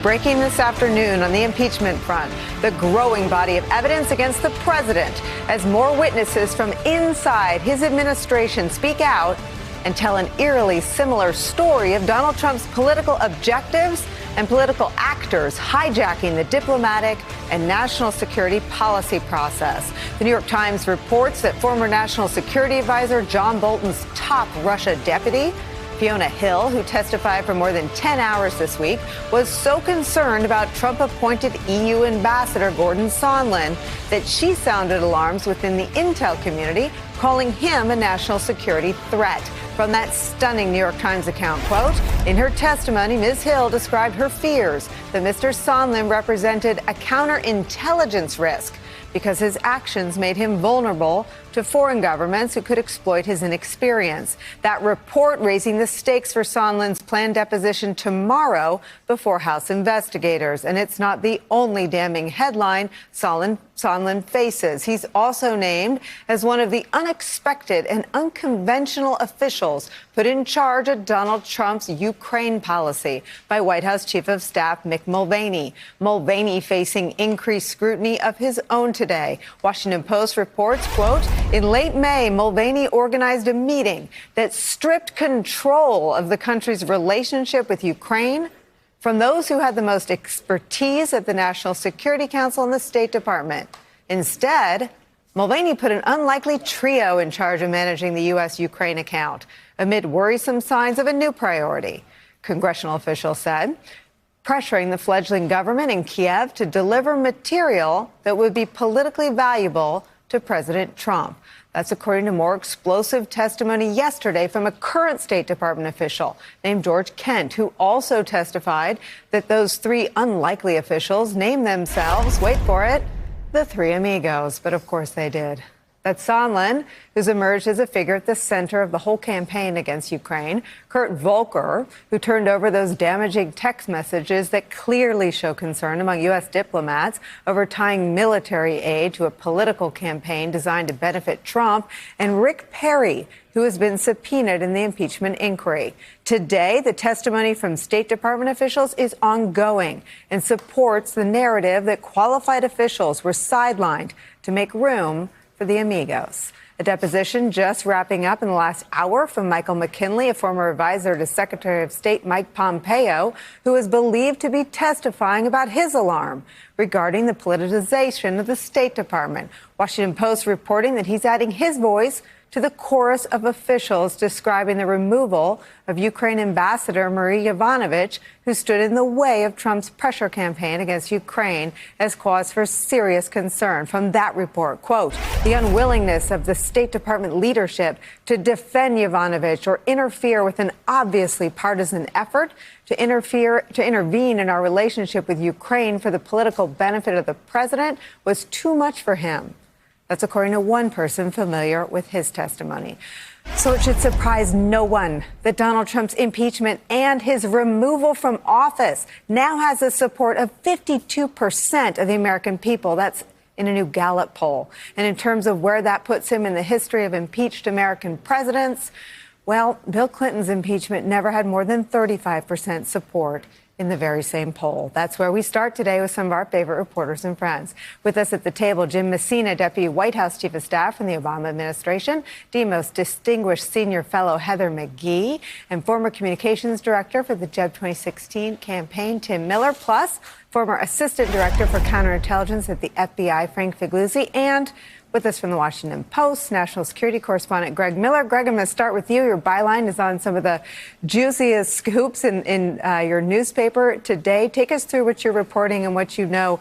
Breaking this afternoon on the impeachment front, the growing body of evidence against the president as more witnesses from inside his administration speak out and tell an eerily similar story of Donald Trump's political objectives and political actors hijacking the diplomatic and national security policy process. The New York Times reports that former National Security Advisor John Bolton's top Russia deputy, Fiona Hill, who testified for more than 10 hours this week, was so concerned about Trump-appointed EU Ambassador Gordon Sondland that she sounded alarms within the intel community, calling him a national security threat. From that stunning New York Times account, quote, in her testimony, Ms. Hill described her fears that Mr. Sondland represented a counterintelligence risk because his actions made him vulnerable to foreign governments who could exploit his inexperience. That report raising the stakes for Sondland's planned deposition tomorrow before House investigators. And it's not the only damning headline Sondland faces. He's also named as one of the unexpected and unconventional officials put in charge of Donald Trump's Ukraine policy by White House Chief of Staff Mick Mulvaney. Mulvaney facing increased scrutiny of his own today. Washington Post reports, quote, in late May, Mulvaney organized a meeting that stripped control of the country's relationship with Ukraine from those who had the most expertise at the National Security Council and the State Department. Instead, Mulvaney put an unlikely trio in charge of managing the U.S.-Ukraine account amid worrisome signs of a new priority, congressional officials said, pressuring the fledgling government in Kiev to deliver material that would be politically valuable to President Trump. That's according to more explosive testimony yesterday from a current State Department official named George Kent, who also testified that those three unlikely officials named themselves, wait for it, the Three Amigos. But of course they did. That's Sondland, who's emerged as a figure at the center of the whole campaign against Ukraine. Kurt Volker, who turned over those damaging text messages that clearly show concern among U.S. diplomats over tying military aid to a political campaign designed to benefit Trump. And Rick Perry, who has been subpoenaed in the impeachment inquiry. Today, the testimony from State Department officials is ongoing and supports the narrative that qualified officials were sidelined to make room for the Amigos. A deposition just wrapping up in the last hour from Michael McKinley, a former advisor to Secretary of State Mike Pompeo, who is believed to be testifying about his alarm regarding the politicization of the State Department. Washington Post reporting that he's adding his voice to the chorus of officials describing the removal of Ukraine Ambassador Marie Yovanovitch, who stood in the way of Trump's pressure campaign against Ukraine, as cause for serious concern. From that report, quote, the unwillingness of the State Department leadership to defend Yovanovitch or interfere with an obviously partisan effort to intervene in our relationship with Ukraine for the political benefit of the president was too much for him. That's according to one person familiar with his testimony. So it should surprise no one that Donald Trump's impeachment and his removal from office now has the support of 52% of the American people. That's in a new Gallup poll. And in terms of where that puts him in the history of impeached American presidents, well, Bill Clinton's impeachment never had more than 35% support in the very same poll. That's where we start today with some of our favorite reporters and friends. With us at the table, Jim Messina, Deputy White House Chief of Staff from the Obama administration, the most distinguished senior fellow Heather McGhee, and former communications director for the Jeb 2016 campaign, Tim Miller, plus former assistant director for counterintelligence at the FBI, Frank Figliuzzi, and with us from the Washington Post, national security correspondent Greg Miller. Greg, I'm going to start with you. Your byline is on some of the juiciest scoops in your newspaper today. Take us through what you're reporting and what you know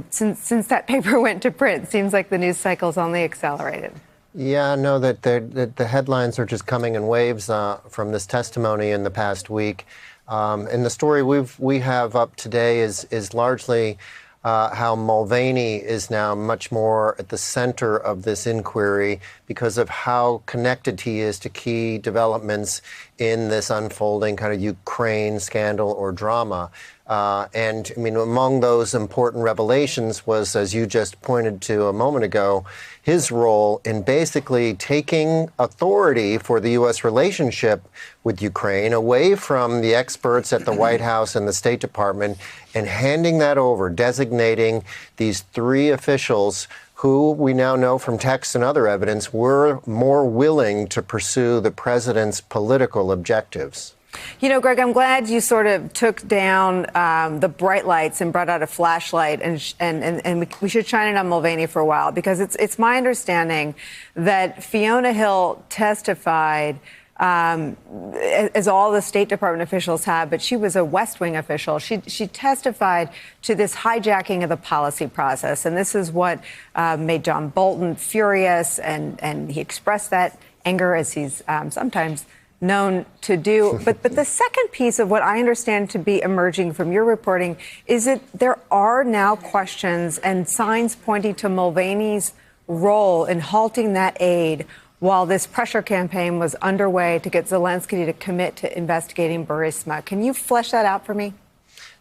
since that paper went to print. Seems like the news cycle's only accelerated. Yeah, no, that the headlines are just coming in waves from this testimony in the past week. And the story we have up today is largely how Mulvaney is now much more at the center of this inquiry because of how connected he is to key developments in this unfolding kind of Ukraine scandal or drama. And I mean, among those important revelations was, as you just pointed to a moment ago, his role in basically taking authority for the U.S. relationship with Ukraine away from the experts at the White House and the State Department and handing that over, designating these three officials who we now know from texts and other evidence were more willing to pursue the president's political objectives. You know, Greg, I'm glad you sort of took down the bright lights and brought out a flashlight, and we should shine it on Mulvaney for a while, because it's my understanding that Fiona Hill testified, as all the State Department officials have, but she was a West Wing official. She testified to this hijacking of the policy process, and this is what made John Bolton furious, and he expressed that anger, as he's sometimes known to do. But the second piece of what I understand to be emerging from your reporting is that there are now questions and signs pointing to Mulvaney's role in halting that aid while this pressure campaign was underway to get Zelensky to commit to investigating Burisma. Can you flesh that out for me?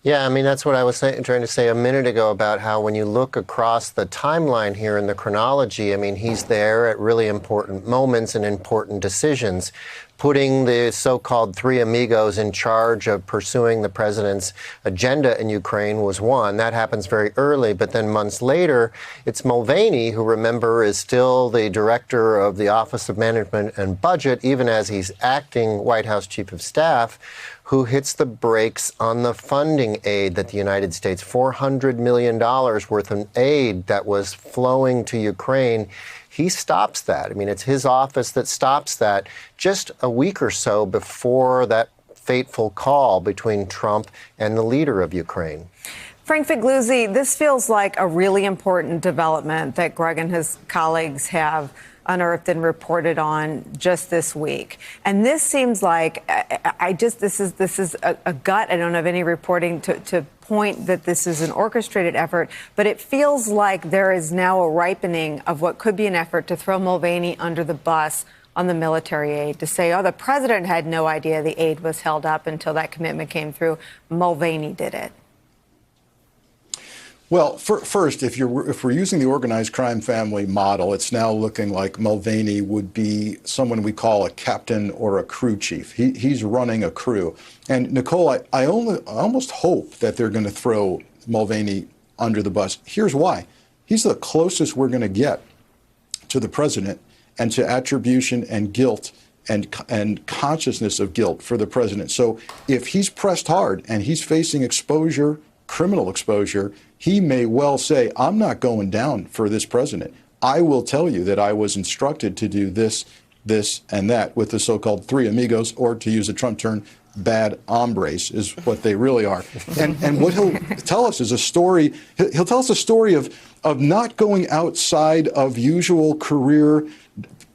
Yeah, I mean, that's what I was trying to say a minute ago about how when you look across the timeline here in the chronology, I mean, he's there at really important moments and important decisions. Putting the so-called three amigos in charge of pursuing the president's agenda in Ukraine was one. That happens very early. But then months later, it's Mulvaney, who, remember, is still the director of the Office of Management and Budget, even as he's acting White House chief of staff, who hits the brakes on the funding aid that the United States, $400 million worth of aid that was flowing to Ukraine. He stops that. I mean, it's his office that stops that just a week or so before that fateful call between Trump and the leader of Ukraine. Frank Figliuzzi, this feels like a really important development that Greg and his colleagues have unearthed and reported on just this week. And this seems like this is a gut. I don't have any reporting to point that this is an orchestrated effort, but it feels like there is now a ripening of what could be an effort to throw Mulvaney under the bus on the military aid, to say, oh, the president had no idea the aid was held up until that commitment came through. Mulvaney did it. Well, first, if we're using the organized crime family model, it's now looking like Mulvaney would be someone we call a captain or a crew chief. He's running a crew. And Nicolle, I almost hope that they're going to throw Mulvaney under the bus. Here's why. He's the closest we're going to get to the president and to attribution and guilt and consciousness of guilt for the president. So if he's pressed hard and he's facing exposure, criminal exposure, he may well say, I'm not going down for this president. I will tell you that I was instructed to do this, this, and that with the so-called three amigos, or to use a Trump term, bad hombres is what they really are. And what he'll tell us is a story. He'll tell us a story of not going outside of usual career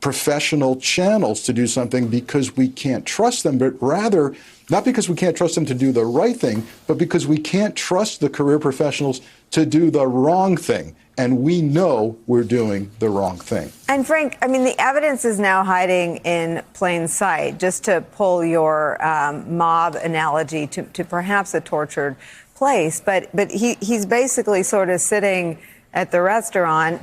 professional channels to do something because we can't trust them, but rather not because we can't trust them to do the right thing, but because we can't trust the career professionals to do the wrong thing. And we know we're doing the wrong thing. And Frank, I mean, the evidence is now hiding in plain sight. Just to pull your mob analogy to perhaps a tortured place, but he's basically sort of sitting at the restaurant,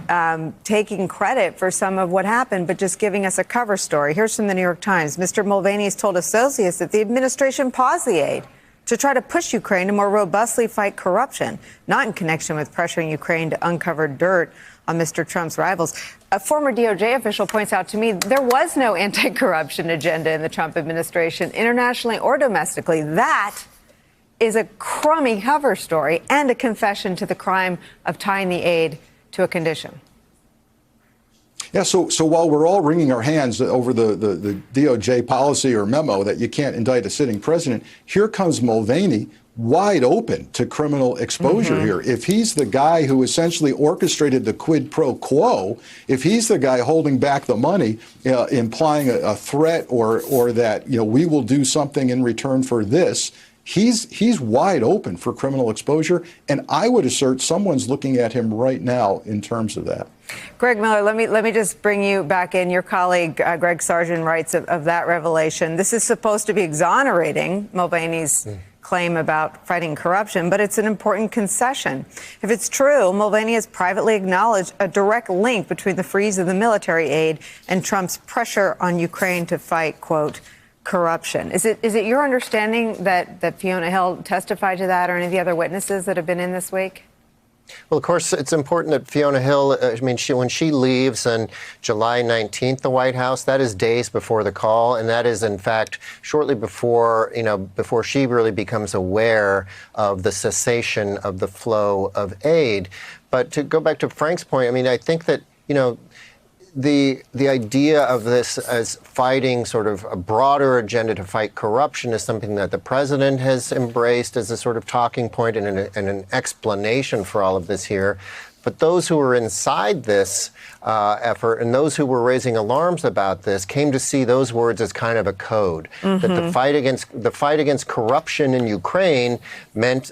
taking credit for some of what happened, but just giving us a cover story. Here's from the New York Times. Mr. Mulvaney has told associates that the administration paused the aid to try to push Ukraine to more robustly fight corruption, not in connection with pressuring Ukraine to uncover dirt on Mr. Trump's rivals. A former DOJ official points out to me there was no anti-corruption agenda in the Trump administration, internationally or domestically. That is a crummy cover story and a confession to the crime of tying the aid to a condition. Yeah, so while we're all wringing our hands over the DOJ policy or memo that you can't indict a sitting president, here comes Mulvaney wide open to criminal exposure here. If he's the guy who essentially orchestrated the quid pro quo, if he's the guy holding back the money, implying a threat or that, you know, we will do something in return for this, he's wide open for criminal exposure, and I would assert someone's looking at him right now in terms of that. Greg Miller, let me just bring you back in. Your colleague Greg Sargent writes of that revelation. This is supposed to be exonerating Mulvaney's claim about fighting corruption, but it's an important concession. If it's true, Mulvaney has privately acknowledged a direct link between the freeze of the military aid and Trump's pressure on Ukraine to fight, quote, corruption. Is it your understanding that Fiona Hill testified to that, or any of the other witnesses that have been in this week? Well, of course, it's important that Fiona Hill, when she leaves on July 19th, the White House, that is days before the call. And that is, in fact, shortly before, before she really becomes aware of the cessation of the flow of aid. But to go back to Frank's point, I think that, the idea of this as fighting sort of a broader agenda to fight corruption is something that the president has embraced as a sort of talking point and an explanation for all of this here. But those who were inside this effort and those who were raising alarms about this came to see those words as kind of a code. Mm-hmm. That the fight against corruption in Ukraine meant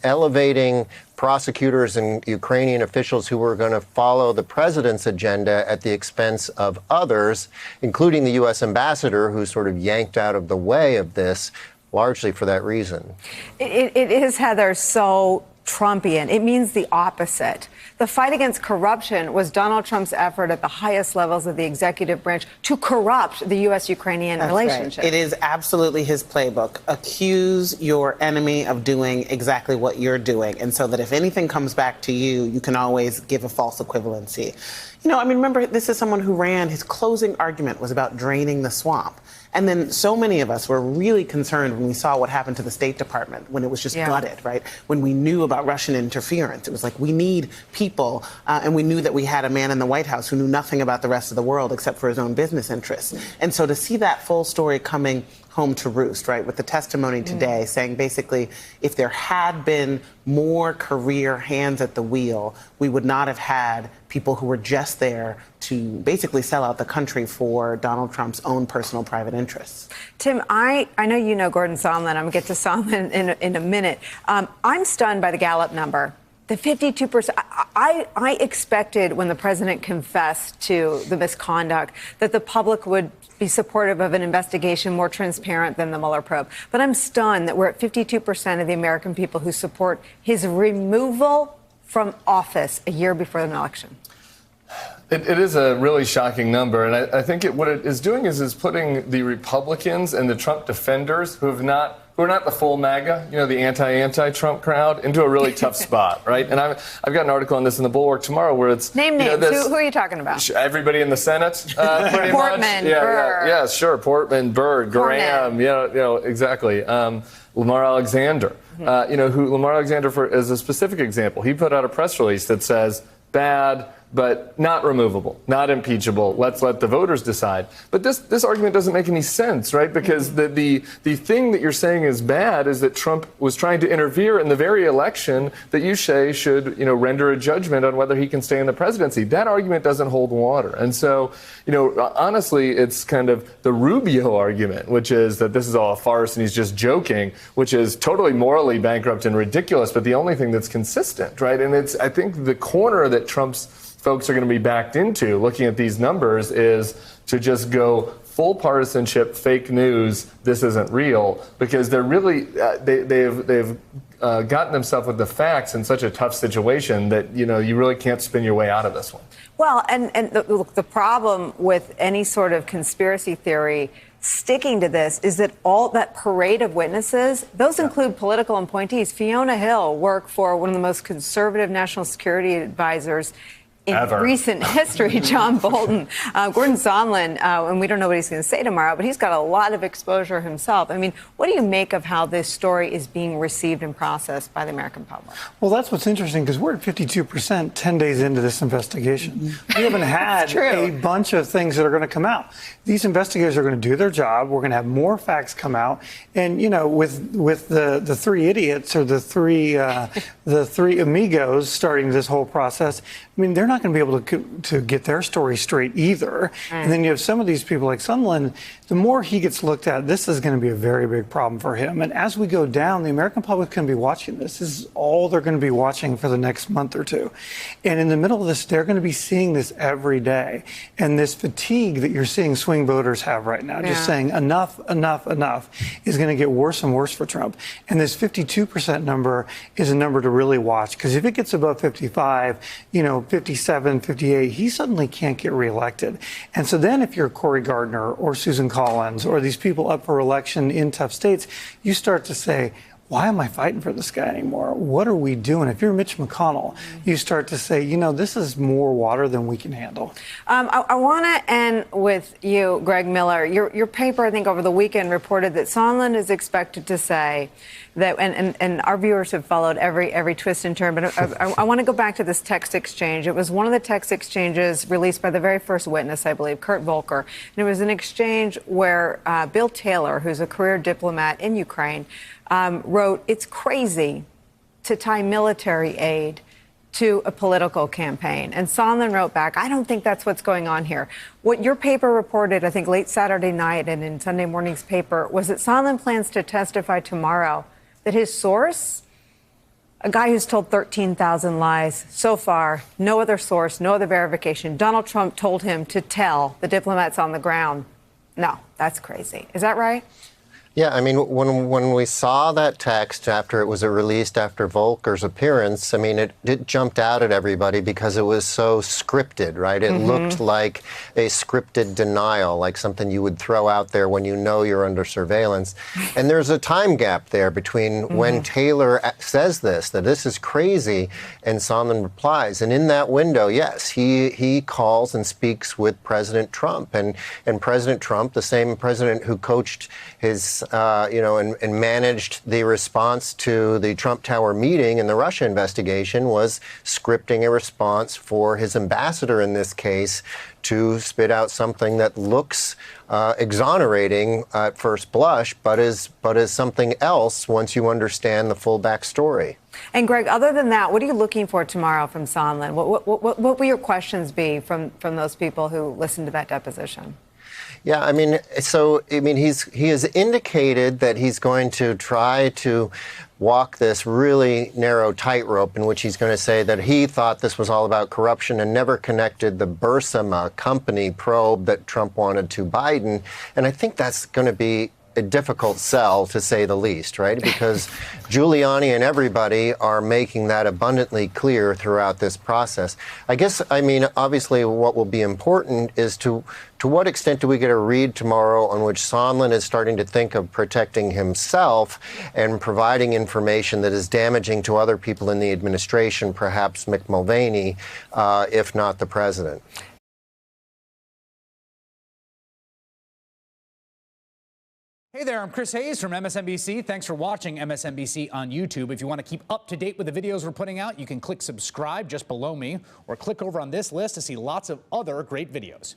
elevating prosecutors and Ukrainian officials who were going to follow the president's agenda at the expense of others, including the U.S. ambassador, who sort of yanked out of the way of this largely for that reason. It is, Heather, so Trumpian. It means the opposite. The fight against corruption was Donald Trump's effort at the highest levels of the executive branch to corrupt the U.S.-Ukrainian relationship. Right. It is absolutely his playbook. Accuse your enemy of doing exactly what you're doing, and so that if anything comes back to you, you can always give a false equivalency. Remember, this is someone who his closing argument was about draining the swamp. And then so many of us were really concerned when we saw what happened to the State Department, when it was just gutted, right? When we knew about Russian interference. It was like, we need people. And we knew that we had a man in the White House who knew nothing about the rest of the world except for his own business interests. And so to see that full story coming home to roost, right, with the testimony today saying basically if there had been more career hands at the wheel, we would not have had people who were just there to basically sell out the country for Donald Trump's own personal private interests. Tim, I know you know Gordon Sondland. I'm going to get to Sondland in a minute. I'm stunned by the Gallup number. The 52%. I expected when the president confessed to the misconduct that the public would be supportive of an investigation more transparent than the Mueller probe. But I'm stunned that we're at 52% of the American people who support his removal from office a year before an election. It is a really shocking number, and I think what it is doing is putting the Republicans and the Trump defenders who are not the full MAGA, the anti-Trump crowd, into a really tough spot, right? And I've got an article on this in the Bulwark tomorrow where it's name names. Who are you talking about? Everybody in the Senate, pretty Portman, much. Burr. Yeah, sure. Portman, Burr, Graham. Exactly. Lamar Alexander. Who Lamar Alexander is a specific example. He put out a press release that says bad, but not removable, not impeachable. Let's let the voters decide. But this argument doesn't make any sense, right? Because the thing that you're saying is bad is that Trump was trying to interfere in the very election that you say should, render a judgment on whether he can stay in the presidency. That argument doesn't hold water. And so, honestly, it's kind of the Rubio argument, which is that this is all a farce and he's just joking, which is totally morally bankrupt and ridiculous, but the only thing that's consistent, right? And I think the corner that Trump's folks are going to be backed into looking at these numbers is to just go full partisanship, fake news, this isn't real, because they're really, they've gotten themselves with the facts in such a tough situation that, you really can't spin your way out of this one. Well, and the problem with any sort of conspiracy theory sticking to this is that all that parade of witnesses, those include political appointees. Fiona Hill worked for one of the most conservative national security advisors in recent history, John Bolton, Gordon Sondland, and we don't know what he's going to say tomorrow, but he's got a lot of exposure himself. What do you make of how this story is being received and processed by the American public? Well, that's what's interesting, because we're at 52% 10 days into this investigation. Mm-hmm. We haven't had a bunch of things that are going to come out. These investigators are going to do their job. We're going to have more facts come out. And, with the three idiots or the three amigos starting this whole process, they're not not going to be able to get their story straight either. And then you have some of these people like Sondland, the more he gets looked at, this is going to be a very big problem for him. And as we go down, the American public can be watching this. This is all they're going to be watching for the next month or two. And in the middle of this, they're going to be seeing this every day. And this fatigue that you're seeing swing voters have right now, just saying enough, enough, enough, is going to get worse and worse for Trump. And this 52% number is a number to really watch, because if it gets above 55, 57, 58, he suddenly can't get reelected. And so then if you're Cory Gardner or Susan Collins or these people up for election in tough states, you start to say, why am I fighting for this guy anymore? What are we doing? If you're Mitch McConnell, you start to say, this is more water than we can handle. I want to end with you, Greg Miller. Your paper, I think, over the weekend reported that Sondland is expected to say that, and our viewers have followed every twist and turn, but I want to go back to this text exchange. It was one of the text exchanges released by the very first witness, I believe, Kurt Volker. And it was an exchange where Bill Taylor, who's a career diplomat in Ukraine, wrote, "It's crazy to tie military aid to a political campaign." And Sondland wrote back, "I don't think that's what's going on here." What your paper reported, I think, late Saturday night and in Sunday morning's paper, was that Sondland plans to testify tomorrow that his source, a guy who's told 13,000 lies so far, no other source, no other verification, Donald Trump told him to tell the diplomats on the ground. No, that's crazy. Is that right? Yeah, I mean, when we saw that text after it was released after Volker's appearance, I mean, it jumped out at everybody because it was so scripted, right? It looked like a scripted denial, like something you would throw out there when you know you're under surveillance. And there's a time gap there between when Taylor says this, that this is crazy, and Sondland replies. And in that window, yes, he calls and speaks with President Trump. And President Trump, the same president who coached his and managed the response to the Trump Tower meeting and the Russia investigation, was scripting a response for his ambassador in this case to spit out something that looks exonerating at first blush, but is something else once you understand the full backstory. And Greg, other than that, what are you looking for tomorrow from Sondland? What will your questions be from those people who listened to that deposition? Yeah, I mean, he has indicated that he's going to try to walk this really narrow tightrope in which he's going to say that he thought this was all about corruption and never connected the Burisma company probe that Trump wanted to Biden. And I think that's going to be a difficult sell, to say the least, right? Because Giuliani and everybody are making that abundantly clear throughout this process. I mean, obviously what will be important is to what extent do we get a read tomorrow on which Sondland is starting to think of protecting himself and providing information that is damaging to other people in the administration, perhaps Mick Mulvaney, if not the president. Hey there, I'm Chris Hayes from MSNBC. Thanks for watching MSNBC on YouTube. If you want to keep up to date with the videos we're putting out, you can click subscribe just below me or click over on this list to see lots of other great videos.